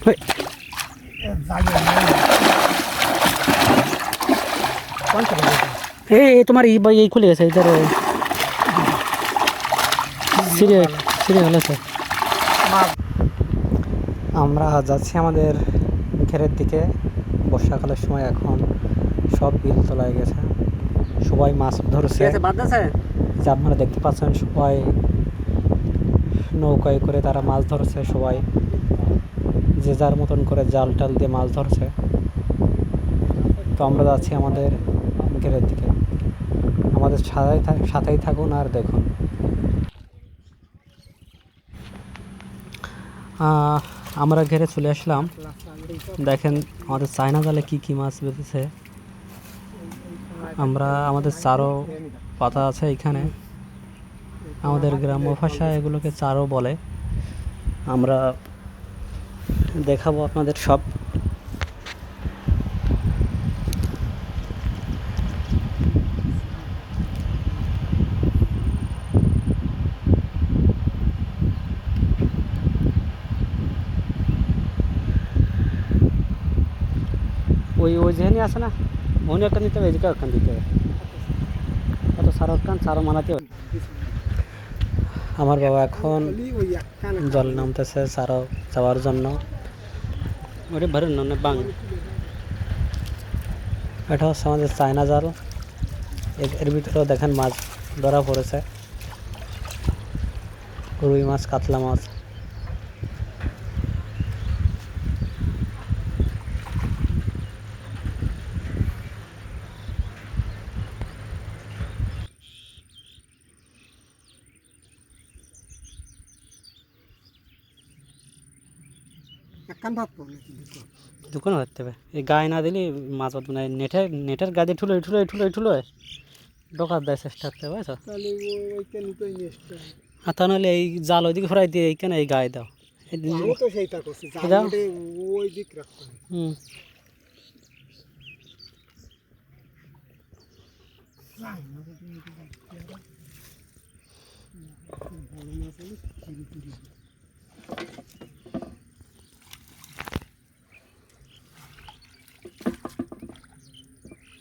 এই তোমার এই খুলে গেছে ইধার সিরিয়াল আছে। আমরা যাচ্ছি আমাদের ঘেরের দিকে। বর্ষাকালের সময় এখন সব বিল তোলা গেছে, সবাই মাছ ধরছে। যে আপনারা দেখতে পাচ্ছেন সবাই নৌকায় করে তারা মাছ ধরছে, সবাই যে যার মতন করে জাল টাল দিয়ে মাছ ধরছে। তো আমরা যাচ্ছি আমাদের ঘেরের দিকে, আমাদের সাথেই থাকুন আর দেখুন। আমরা ঘেরে চলে আসলাম। দেখেন আমাদের চায়না জালে কি কি মাছ বেঁধেছে। আমাদের চারও পাতা আছে এখানে, আমাদের গ্রাম্য ভাষায় এগুলোকে চারও বলে। আমরা দেখাবো আপনাদের সব। ওই যেখানে আছে না, ওখানে একটা নিতে হবে, এদিকে একটা দিতে হবে, অত সারো টান সারো মানাতে হবে। আমার বাবা এখন জল নামতেছে সারো যাওয়ার জন্য। ওটা ভরেন না বাং, এটা হচ্ছে আমাদের চায়না জাল। এর ভিতরেও দেখেন মাছ ধরা পড়েছে, রুই মাছ, কাতলা মাছ। দোকান ধরতে হবে, এই গায়ে না দিলে মাছ মানে নেটের গায়ে ঠুলো ঢোকার দেয় চেষ্টা করতে হবে, বুঝছো? আর তা নাহলে এই জাল ওইদিকে ফেরাই দিয়ে এইখানে এই গায়ে দাও। হুম,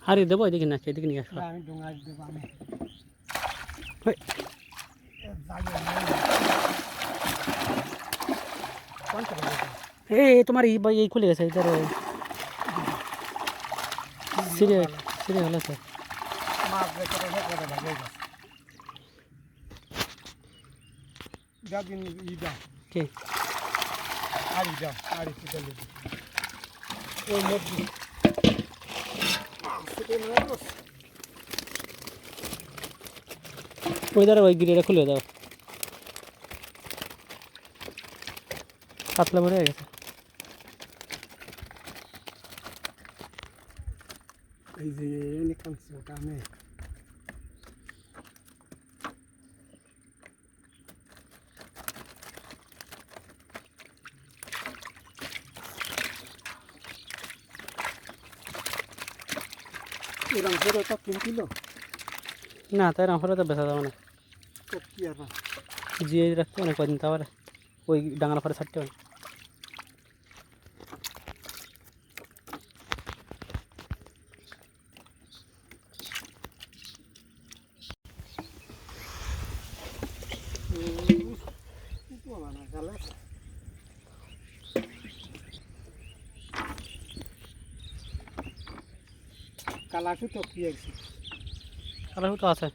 হারিয়ে দেবো এদিকে না, এদিকে নিয়ে আসবো। এই তোমার এই খুলে গেছে ইধার সিরিয়াল আছে। ওই দ্বারা ওই গিরিটা খুলে দাও, পাতলা ভরে গেছে। এই যে ওটা আমি না তাই রামফলে তো বেচা যাবে না, জিয়ে রাখতে অনেক কদিন তারপরে ওই ডাঙার ফলে ছাড়তে হবে। কালাসু তো কি আছে, কালাসু তো আছে।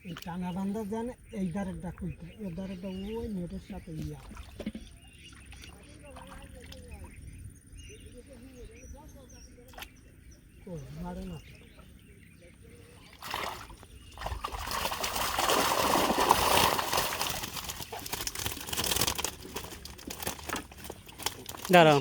এই টানা বান্ধা জানে এই ধারেরটা খুলতে, এই ধারেরটা ওই নেটের সাথে ইয়া ও মারে না। দাঁড়াও,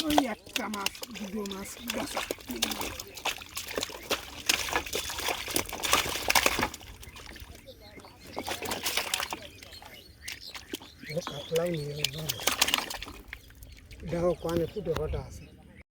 ওই একটা মাছ দু মাছ গেছে কাতলাও নিয়ে দেখো কানে ফুটে ফটা আছে